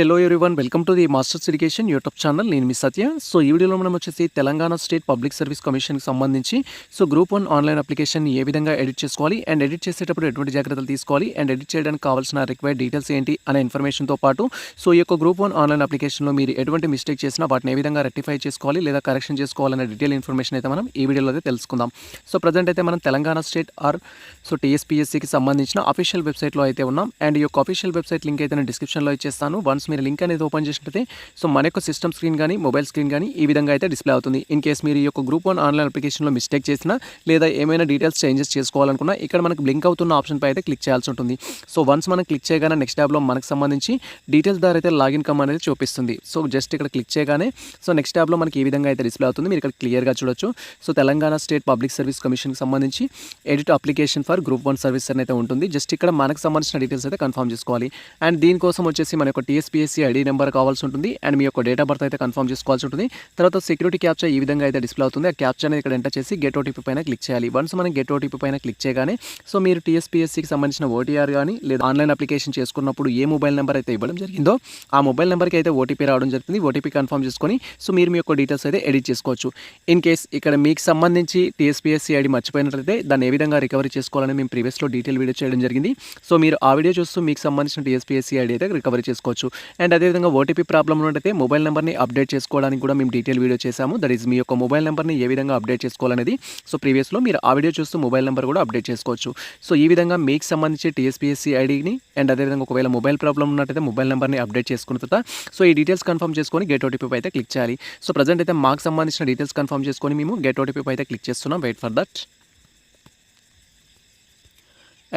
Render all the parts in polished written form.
Hello everyone, welcome to the masters education YouTube channel. నేను మీ సత్య. So ఈ వీడియోలో మనం వచ్చేసి తెలంగాణ స్టేట్ పబ్లిక్ సర్వీస్ కమిషన్కి సంబంధించి గ్రూప్ 1 ఆన్లైన్ అప్లికేషన్ ఏ విధంగా ఎడిట్ చేసుకోవాలి అండ్ ఎడిట్ చేసేటప్పుడు ఎటువంటి జాగ్రత్తలు తీసుకోవాలి అండ్ ఎడిట్ చేయడానికి కావాల్సిన రిక్వైర్డ్ డీటెయిల్స్ ఏంటి అనే ఇన్ఫర్మేషన్తో పాటు ఈ యొక్క గ్రూప్ 1 ఆన్లైన్ అప్లికేషన్లో మీరు ఎటువంటి మిస్టేక్ చేసినా వాటిని ఏ విధంగా రెక్టిఫై చేసుకోవాలి లేదా కరెక్షన్ చేసుకోవాలనే డీటెయిల్ ఇన్ఫర్మేషన్ అయితే మనం ఈ వీడియోలో అయితే తెలుసుకుందాం. ప్రజెంట్ అయితే మనం తెలంగాణ స్టేట్ టీఎస్పీఎస్సీకి సంబంధించిన అఫీషియల్ వెబ్సైట్లో అయితే ఉన్నాం. అండ్ ఈ యొక్క అఫీషియల్ వెబ్సైట్ లింక్ అయితే నేను డిస్క్రిప్షన్లో ఇచ్చేస్తాను. వన్స్ మీరు లింక్ అనేది ఓపెన్ చేసినట్లయితే మన యొక్క సిస్టమ్ స్క్రీన్ కానీ మొబైల్ స్క్రీన్ కానీ ఈ విధంగా అయితే డిస్ప్లే అవుతుంది. ఇన్ కేస్ మీరు ఈ యొక్క గ్రూప్ 1 ఆన్లైన్ అప్లికేషన్లో మిస్టేక్ చేసినా లేదా ఏమైనా డీటెయిల్స్ చేంజెస్ చేసుకోవాలనుకున్నా ఇక్కడ మనకు బ్లింక్ అవుతున్న ఆప్షన్ పై అయితే క్లిక్ చేయాల్సి ఉంటుంది. వన్స్ మనం క్లిక్ చేయగానే నెక్స్ట్ ట్యాబ్లో మనకు సంబంధించి డీటెయిల్స్ ద్వారా అయితే లాగిన్ కమ్ అనేది చూపిస్తుంది. జస్ట్ ఇక్కడ క్లిక్ చేయగానే నెక్స్ట్ ట్యాబ్లో మనకి ఈ విధంగా అయితే డిస్ప్లే అవుతుంది. మీరు ఇక్కడ క్లియర్గా చూడొచ్చు. తెలంగాణ స్టేట్ పబ్లిక్ సర్వీస్ కమిషన్కి సంబంధించి edit application for group 1 service అని అయితే ఉంటుంది. జస్ట్ ఇక్కడ మనకు సంబంధించిన డీటెయిల్స్ అయితే కన్ఫర్మ్ చేసుకోవాలి. అండ్ దీనికోసం వచ్చేసి మన యొక్క టీఎస్పీఎస్సీ ఐడి నెంబర్ కావాల్సి ఉంటుంది అండ్ మీ యొక్క డేట్ ఆఫ్ బర్త్ అయితే కన్ఫర్మ్ చేసుకోవాల్సి ఉంటుంది. తర్వాత సెక్యూరిటీ క్యాప్చా ఈ విధంగా అయితే డిస్ప్లే అవుతుంది. ఆ క్యాప్చా అనేది ఇక్కడ ఎంటర్ చేసి గెట్ ఓటీపీ పైన క్లిక్ చేయాలి. వన్స్ మనం గెట్ ఓటీపీ పైన క్లిక్ చేయగానే మీరు టీఎస్పీఎస్సీకి సంబంధించిన ఓటీఆర్ కానీ లేదా ఆన్లైన్ అప్లికేషన్ చేసుకున్నప్పుడు ఏ మొబైల్ నెంబర్ అయితే ఇవ్వడం జరిగిందో ఆ మొబైల్ నెంబర్కి అయితే ఓటీపీ రావడం జరుగుతుంది. ఓటీపీ కన్ఫర్మ్ చేసుకొని మీరు మీ యొక్క డీటెయిల్స్ అయితే ఎడిట్ చేసుకోవచ్చు. ఇన్ కేస్ ఇక్కడ మీకు సంబంధించి టీఎస్పీఎస్సీ ఐడి మర్చిపోయినట్లయితే దాన్ని ఏ విధంగా రికవరీ చేసుకోవాలని మేము ప్రీవియస్లో డీటెయిల్ వీడియో చేయడం జరిగింది. మీరు ఆ వీడియో చూస్తూ మీకు సంబంధించిన టీఎస్పీఎస్సీ ఐడి అయితే రికవరీ చేసుకోవచ్చు. అండ్ అదేవిధంగా ఓటీపీ ప్రాబ్లం ఉన్నట్టయితే మొబైల్ నెంబర్ని అప్డేట్ చేసుకోవడానికి కూడా మేము డీటెయిల్ వీడియో చేశాము. దట్ ఈస్ మీ యొక్క మొబైల్ నెంబర్ని ఏ విధంగా అప్డేట్ చేసుకోవాలనేది ప్రీవియస్లో మీరు ఆ వీడియో చూస్తూ మొబైల్ నెంబర్ కూడా అప్డేట్ చేసుకోవచ్చు. ఈ విధంగా మీకు సంబంధించి టీఎస్పీఎస్సీ ఐడిని అండ్ అదేవిధంగా ఒకవేళ మొబైల్ ప్రాబ్లం ఉన్నట్టయితే మొబైల్ నెంబర్ని అప్డేట్ చేసుకున్న తర్వాత ఈ డీటెయిల్స్ కన్ఫర్మ్ చేసుకొని గెట్ ఓటీపీ అయితే క్లిక్ చేయాలి. ప్రజెంట్ అయితే మాకు సంబంధించిన డీటెయిల్స్ కన్ఫర్మ్ చేసుకొని మేము గెట్ ఓటీపీ అయితే క్లిక్ చేస్తున్నాం. Wait for that.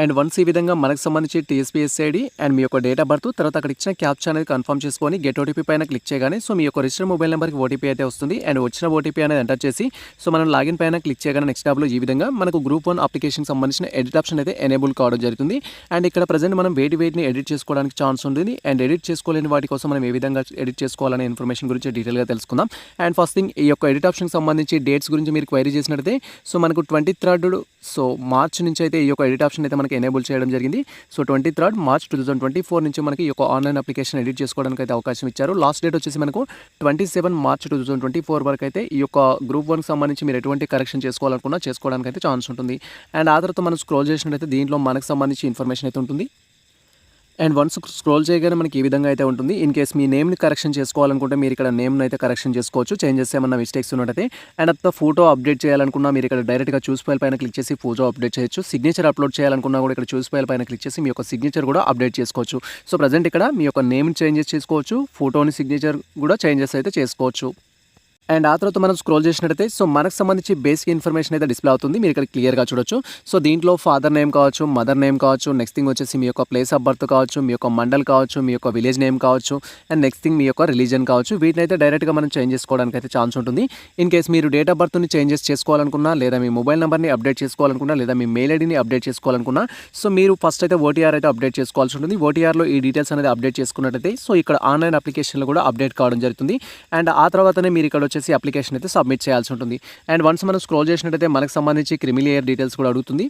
And once ఈ విధంగా మనకు సంబంధించి టీఎస్పీఎస్సీ ఐడి అండ్ మీ యొక్క డేట్ ఆఫ్ బర్త్ తర్వాత అక్కడ ఇచ్చిన క్యాప్చా అనేది కన్ఫర్మ్ చేసుకొని గెట్ ఓటీపీ పైన క్లిక్ చేయగానే మీ యొక్క రిజిస్టర్ మొబైల్ నెంబర్కి ఓటీపీ అయితే వస్తుంది. అండ్ వచ్చిన ఓటీపీ అనేది ఎంటర్ చేసి మనం లాగిన్ పైన క్లిక్ చేయగానే నెక్స్ట్ ట్యాబ్లో ఈ విధంగా మనకు గ్రూప్ 1 అప్లికేషన్కి సంబంధించిన ఎడిట్ ఆప్షన్ అయితే ఎనేబుల్ కావడం జరుగుతుంది. అండ్ ఇక్కడ ప్రజెంట్ మనం వేటిని ఎడిట్ చేసుకోవడానికి ఛాన్స్ ఉంటుంది అండ్ ఎడిట్ చేసుకోలేని వాటి కోసం మనం ఏ విధంగా ఎడిట్ చేసుకోవాలనే ఇన్ఫర్మేషన్ గురించి డీటెయిల్గా తెలుసుకుందాం. అండ్ ఫస్ట్ థింగ్ ఈ యొక్క ఎడిట్ ఆప్షన్కి సంబంధించి డేట్స్ గురించి మీరు క్వైరీ చేసినట్లయితే మనకు 23rd మార్చ్ నుంచి అయితే ఈ యొక్క ఎడిట్ ఆప్షన్ అయితే మనకి ఎనేబుల్ చేయడం జరిగింది. 23rd మార్చ్ 2024 నుంచి మనకి ఈ యొక్క ఆన్లైన్ అప్లికేషన్ ఎడిట్ చేసుకోవడానికి అయితే అవకాశం ఇచ్చారు. లాస్ట్ డేట్ వచ్చేసి మనకు 27 మార్చ్ 2024 వరకు అయితే ఈ యొక్క గ్రూప్ 1కి సంబంధించి మీరు ఎటువంటి కరెక్షన్ చేసుకోవాలనుకున్నా చేసుకోవడానికి అయితే ఛాన్స్ ఉంటుంది. అండ్ ఆ తర్వాత మనం స్క్రోల్ చేసినట్లయితే దీంట్లో మనకు సంబంధించి ఇన్ఫర్మేషన్ అయితే ఉంటుంది. అండ్ వన్స్ స్క్రోల్ చేయగానే మనకి ఈ విధంగా అయితే ఉంటుంది. ఇన్ కేస్ మీ నేమ్ని కరెక్షన్ చేసుకోవాలనుకుంటే మీరు ఇక్కడ నేమ్ని అయితే కరెక్షన్ చేసుకోవచ్చు. చేంజెస్ ఏమన్నా మిస్టేక్స్ ఉన్నట్టయితే. అండ్ అంత ఫోటో అప్డేట్ చేయాలనుకున్నా మీరు ఇక్కడ డైరెక్ట్గా చూస్ ఫైల్ పైన క్లిక్ చేసి ఫోటో అప్డేట్ చేయొచ్చు. సిగ్నేచర్ అప్లోడ్ చేయాలనుకున్నా కూడా ఇక్కడ చూస్ ఫైల్ పైన క్లిక్ చేసి మీ యొక్క సిగ్నేచర్ కూడా అప్డేట్ చేసుకోవచ్చు. ప్రజెంట్ ఇక్కడ మీ యొక్క నేమ్ని చేంజెస్ చేసుకోవచ్చు, ఫోటోని సిగ్నేచర్ కూడా చేంజెస్ అయితే చేసుకోవచ్చు. అండ్ ఆ తర్వాత మనం స్క్రోల్ చేసినట్టయితే మనకు సంబంధించి బేసిక్ ఇన్ఫర్మేషన్ అయితే డిస్ప్లే అవుతుంది. మీరు ఇక్కడ క్లియర్గా చూడొచ్చు. దీంట్లో ఫాదర్ నేమ్ కావచ్చు, మదర్ నేమ్ కావచ్చు, నెక్స్ట్ థింగ్ వచ్చేసి మీ యొక్క ప్లేస్ ఆఫ్ బర్త్ కావచ్చు, మీ యొక్క మండల్ కావచ్చు, మీ యొక్క విలేజ్ నేమ్ కావచ్చు అండ్ నెక్స్ట్ థింగ్ మీ యొక్క రిలీజన్ కావచ్చు. వీటిని అయితే డైరెక్ట్గా మనం చేంజ్ చేసుకోవడానికి అయితే ఛాన్స్ ఉంటుంది. ఇన్ కేస్ మీరు డేట్ ఆఫ్ బర్త్ని చేంజెస్ చేసుకోవాలనుకున్నా లేదా మీ మొబైల్ నెంబర్ని అప్డేట్ చేసుకోవాలనుకున్నా లేదా మీ మెయిల్ ఐడిని అప్డేట్ చేసుకోవాలనుకున్నా మీరు ఫస్ట్ అయితే ఓటీఆర్ అయితే అప్డేట్ చేసుకోవాల్సి ఉంటుంది. ఓటీఆర్లో ఈ డీటెయిల్స్ అనేది అప్డేట్ చేసుకున్నట్టయితే ఇక్కడ ఆన్లైన్ అప్లికేషన్లో కూడా అప్డేట్ కావడం జరుగుతుంది. అండ్ ఆ తర్వాతనే మీరు ఇక్కడ వచ్చేసి అప్లికేషన్ అయితే సబ్మిట్ చేయాల్సి ఉంటుంది. అండ్ వన్స్ మనం స్క్రోల్ చేసినట్టయితే మనకు సంబంధించి క్రిమిలేయర్ డీటెయిల్స్ కూడా అడుగుతుంది.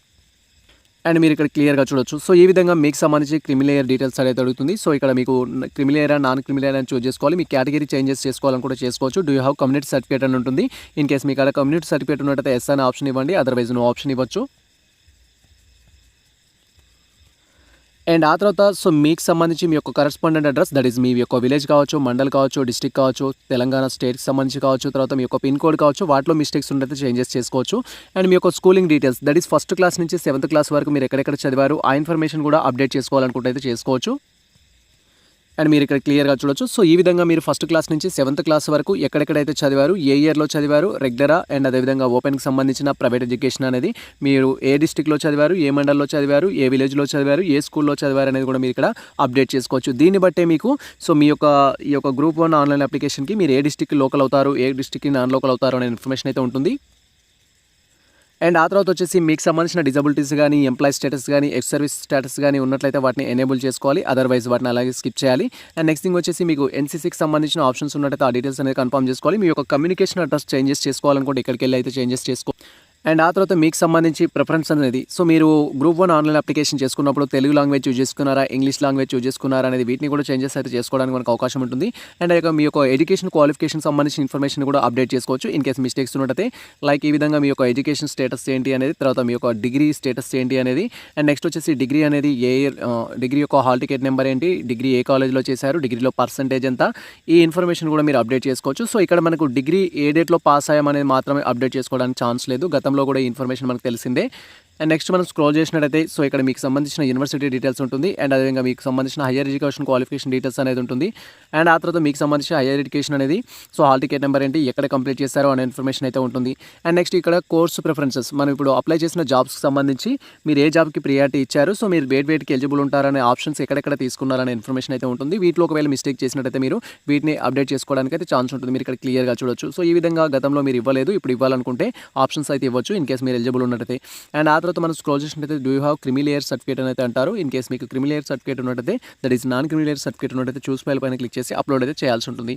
అండ్ మీరు ఇక్కడ క్లియర్గా చూడొచ్చు. ఈ విధంగా మీకు సంబంధించి క్రిమిలేయర్ డీటెయిల్స్ అయితే అడుగుతుంది. ఇక్కడ మీకు క్రిమిలేయరా నాన్ క్రిమిలేయర్ అని చూస్ చేసుకోవాలి. మీ కేటగిరీ చేంజెస్ చేసుకోవాలని కూడా చేసుకోవచ్చు. Do you have community certificate అని ఉంటుంది. ఇన్ కేస్ మీకు అక్కడ కమ్యూనిటీ సర్టిఫికేట్ ఉన్నట్టయితే ఎస్ అనే ఆప్షన్ ఇవ్వండి, అదర్వైజ్ నో ఆప్షన్ ఇవ్వచ్చు. అండ్ ఆ తర్వాత మీకు సంబంధించి మీ యొక్క కరెస్పాండెంట్ అడ్రస్ దట్ ఈస్ మీ యొక్క విలేజ్ కావచ్చు, మండల్ కావచ్చు, డిస్ట్రిక్ట్ కావచ్చు, తెలంగాణ స్టేట్కి సంబంధించి కావచ్చు, తర్వాత మీ యొక్క పిన్ కోడ్ కావచ్చు, వాటిలో మిస్టేక్స్ ఉంటే చేంజెస్ చేసుకోవచ్చు. అండ్ మీ యొక్క schooling details that is first class నుంచి 7th క్లాస్ వరకు మీరు ఎక్కడెక్కడ చదివారు ఆ ఇన్ఫర్మేషన్ కూడా అప్డేట్ చేసుకోవాలనుకుంటే అయితే చేసుకోవచ్చు. అండ్ మీరు ఇక్కడ క్లియర్గా చూడొచ్చు. ఈ విధంగా మీరు ఫస్ట్ క్లాస్ నుంచి 7th క్లాస్ వరకు ఎక్కడెక్కడైతే చదివారు, ఏ ఇయర్లో చదివారు, రెగ్యులరా అండ్ అదేవిధంగా ఓపెన్కి సంబంధించిన ప్రైవేట్ ఎడ్యుకేషన్ అనేది మీరు ఏ డిస్ట్రిక్ట్లో చదివారు, ఏ మండల్లో చదివారు, ఏ విలేజ్లో చదివారు, ఏ స్కూల్లో చదివారు అనేది కూడా మీరు ఇక్కడ అప్డేట్ చేసుకోవచ్చు. దీన్ని బట్టే మీకు మీ యొక్క ఈ యొక్క గ్రూప్ 1 ఆన్లైన్ అప్లికేషన్కి మీరు ఏ డిస్ట్రిక్ట్ లోకల్ అవుతారు, ఏ డిస్ట్రిక్ట్కి నాన్ లోకల్ అవుతారు అనే ఇన్ఫర్మేషన్ అయితే ఉంటుంది. అండ్ ఆ తర్వాత వచ్చేసి మీకు సంబంధించిన డిజబిలిటీస్ కానీ, ఎంప్లాయీ స్టేటస్ కానీ, ఎక్స్ సర్వీస్ స్టేటస్ కానీ ఉన్నట్లయితే వాటిని ఎనేబుల్ చేసుకోవాలి, అదర్వైజ్ వాటిని అలాగే స్కిప్ చేయాలి. అండ్ నెక్స్ట్ థింగ్ వచ్చేసి మీకు ఎన్సీసీకి సంబంధించిన ఆప్షన్స్ ఉన్నట్టయితే ఆ డీటెయిల్స్ అనేది కన్ఫర్మ్ చేసుకోవాలి. మీ యొక్క కమ్యూనికేషన్ అడ్రస్ చేంజెస్ చేసుకోవాలనుకుంటే ఇక్కడికి వెళ్ళి అయితే చేంజెస్ చేసుకో. అండ్ ఆ తర్వాత మీకు సంబంధించి ప్రిఫరెన్స్ అనేది సో మీరు గ్రూప్ 1 ఆన్లైన్ అప్లికేషన్ చేసుకున్నప్పుడు తెలుగు లాంగ్వేజ్ చూజ్ చేసుకున్నారా, ఇంగ్లీష్ లాంగ్వేజ్ చూజ్ చేసుకున్నారా అనేది వీటిని కూడా చేంజెస్ అయితే చేసుకోవడానికి మనకు అవకాశం ఉంటుంది. అండ్ మీ యొక్క ఎడ్యుకేషన్ క్వాలిఫికేషన్ సంబంధించిన ఇన్ఫర్మేషన్ కూడా అప్డేట్ చేసుకోవచ్చు ఇన్ కేస్ మిస్టేక్స్ ఉన్నట్టయితే. లైక్ ఈ విధంగా మీ యొక్క ఎడ్యుకేషన్ స్టేటస్ ఏంటి అనేది, తర్వాత మీ యొక్క డిగ్రీ స్టేటస్ ఏంటి అనేది, అండ్ నెక్స్ట్ వచ్చేసి డిగ్రీ అనేది ఏ ఇయర్, డిగ్రీ యొక్క హాల్ టికెట్ నెంబర్ ఏంటి, డిగ్రీ ఏ కాలేజ్లో చేశారు, డిగ్రీలో పర్సంటేజ్ ఎంత, ఈ ఇన్ఫర్మేషన్ కూడా మీరు అప్డేట్ చేసుకోవచ్చు. సో ఇక్కడ మనకు డిగ్రీ ఏ డేట్లో పాస్ అయ్యామనేది మాత్రమే అప్డేట్ చేసుకోవడానికి ఛాన్స్ లేదు. గతంలో కూడా ఈ ఇన్ఫర్మేషన్ మనకు తెలిసిందే. అండ్ నెక్స్ట్ మనం స్క్రోల్ చేసినట్టయితే సో ఇక్కడ మీకు సంబంధించిన యూనివర్సిటీ డీటెయిల్స్ ఉంటుంది. అండ్ అదేవిధంగా మీకు సంబంధించిన హైయర్ ఎడ్యుకేషన్ క్వాలిఫికేషన్ డీటెయిల్స్ అనేది ఉంటుంది. అండ్ ఆ తర్వాత మీకు సంబంధించిన హైయర్ ఎడ్యుకేషన్ అనేది సో హాల్ టికెట్ నెంబర్ ఏంటి, ఎక్కడ కంప్లీట్ చేశారో అనే ఇన్ఫర్మేషన్ అయితే ఉంటుంది. అండ్ నెక్స్ట్ ఇక్కడ కోర్సు ప్రిఫరెన్సెస్, మనం ఇప్పుడు అప్లై చేసిన జాబ్స్కి సంబంధించి మీరు ఏ జాబ్కి ప్రియారిటీ ఇచ్చారు, సో మీరు వేటికి ఎలిజిబుల్ ఉంటారనే ఆప్షన్స్ ఎక్కడెక్కడ తీసుకున్నారనే ఇన్ఫర్మేషన్ అయితే ఉంటుంది. వీటిలో ఒకవేళ మిస్టేక్ చేసినట్టయితే మీరు వీటిని అప్డేట్ చేసుకోవడానికి అయితే ఛాన్స్ ఉంటుంది. మీరు ఇక్కడ క్లియర్గా చూడొచ్చు. సో ఈ విధంగా గతంలో మీరు ఇవ్వలేదు, ఇప్పుడు ఇవ్వాలనుకుంటే ఆప్షన్స్ అయితే ఇవ్వచ్చు ఇన్ కేస్ మీరు ఎలిజిబుల్ ఉన్నట్టయితే. అండ్ ఆ తర్వాత మనం స్క్రోల్ చేసినట్టయితే డూ యూ హ్యావ్ క్రిమి లేయర్ సర్టిఫికేట్ అని అయితే అంటారు. ఇన్ కేస్ మీకు క్రిమి లేయర్ సర్టిఫికేట్ ఉన్నట్టయితే, దట్ ఈస్ నాన్ క్రిమి లేయర్ సర్టిఫికేట్ ఉన్నట్టయితే చూస్ ఫైల్ పైన క్లిక్ చేసి అప్లోడ్ అయితే చేయాల్సి ఉంటుంది.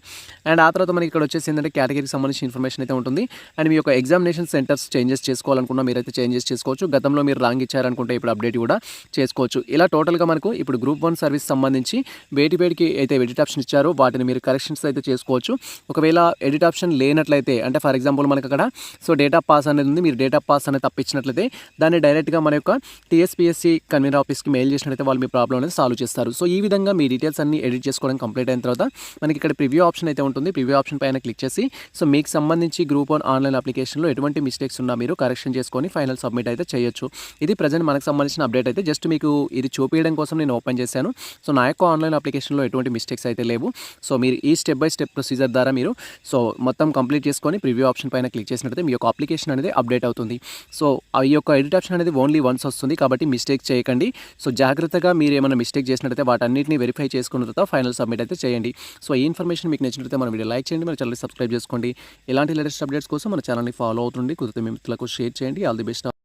అండ్ ఆ తర్వాత మనకి ఇక్కడ వచ్చేసి ఏంటంటే కేటగిరీకి సంబంధించిన ఇన్ఫర్మేషన్ అయితే ఉంటుంది. అండ్ మీ యొక్క ఎగ్జామినేషన్ సెంటర్స్ చేంజెస్ చేసుకోవాలనుకున్నా మీరైతే చేంజెస్ చేసుకోవచ్చు. గతంలో మీరు రాంగ్ ఇచ్చారనుకుంటే ఇప్పుడు అప్డేట్ కూడా చేసుకోవచ్చు. ఇలా టోటల్గా మనకు ఇప్పుడు గ్రూప్ 1 సర్వీస్ సంబంధించి వేటికి అయితే ఎడిట్ ఆప్షన్ ఇచ్చారో వాటిని మీరు కరెక్షన్స్ అయితే చేసుకోవచ్చు. ఒకవేళ ఎడిట్ ఆప్షన్ లేనట్లయితే, అంటే ఫర్ ఎగ్జాంపుల్ మనకు అక్కడ సో డేట్ ఆఫ్ పాస్ అనేది ఉంది, మీరు డేట్ ఆఫ్ పాస్ అనేది తప్పించినట్లయితే దాన్ని డైరెక్ట్గా మన యొక్క టీఎస్పీఎస్సీ కన్వీనర్ ఆఫీస్కి మెయిల్ చేసినట్లయితే వాళ్ళు మీ ప్రాబ్లం అనేది సాల్వ్ చేస్తారు. సో ఈ విధంగా మీ డీటెయిల్స్ అన్ని ఎడిట్ చేసుకోవడం కంప్లీట్ అయిన తర్వాత మనకి ఇక్కడ ప్రివ్యూ ఆప్షన్ అయితే ఉంటుంది. ప్రివ్యూ ఆప్షన్ పైన క్లిక్ చేసి సో మీకు సంబంధించి గ్రూప్ 1 ఆన్లైన్ అప్లికేషన్లో ఎటువంటి మిస్టేక్స్ ఉన్నా మీరు కరెక్షన్ చేసుకొని ఫైనల్ సబ్మిట్ అయితే చేయొచ్చు. ఇది ప్రజెంట్ మనకు సంబంధించిన అప్డేట్ అయితే జస్ట్ మీకు ఇది చూపించడం కోసం నేను ఓపెన్ చేశాను. సో నా యొక్క ఆన్లైన్ అప్లికేషన్లో ఎటువంటి మిస్టేక్స్ అయితే లేవు. సో మీరు ఈ స్టెప్ బై స్టెప్ ప్రొసీజర్ ద్వారా మీరు సో మొత్తం కంప్లీట్ చేసుకొని ప్రివ్యూ ఆప్షన్ పైన క్లిక్ చేసినట్లయితే మీ యొక్క అప్లికేషన్ అనేది అప్డేట్ అవుతుంది. సో ఈ యొక్క ఎడిట్ ఆప్షన్ అనేది ఓన్లీ వన్స్ వస్తుంది కాబట్టి మిస్టేక్ చేయకండి. సో జాగ్రత్తగా మీరు ఏమైనా మిస్టేక్ చేసినట్లయితే వాటన్నిటిని వెరిఫై చేసుకున్న తర్వాత ఫైనల్ సబ్మిట్ అయితే చేయండి. సో ఈ ఇన్ఫర్మేషన్ మీకు నచ్చినట్లయితే మన వీడియో లైక్ చేయండి, మన ఛానల్ని సబ్స్క్రైబ్ చేసుకోండి. ఇలాంటి లేటెస్ట్ అప్డేట్స్ కోసం మన ఛానల్ని ఫాలో అవుతుంది. కుదిరితే మీ మిత్రులకు షేర్ చేయండి. All the best.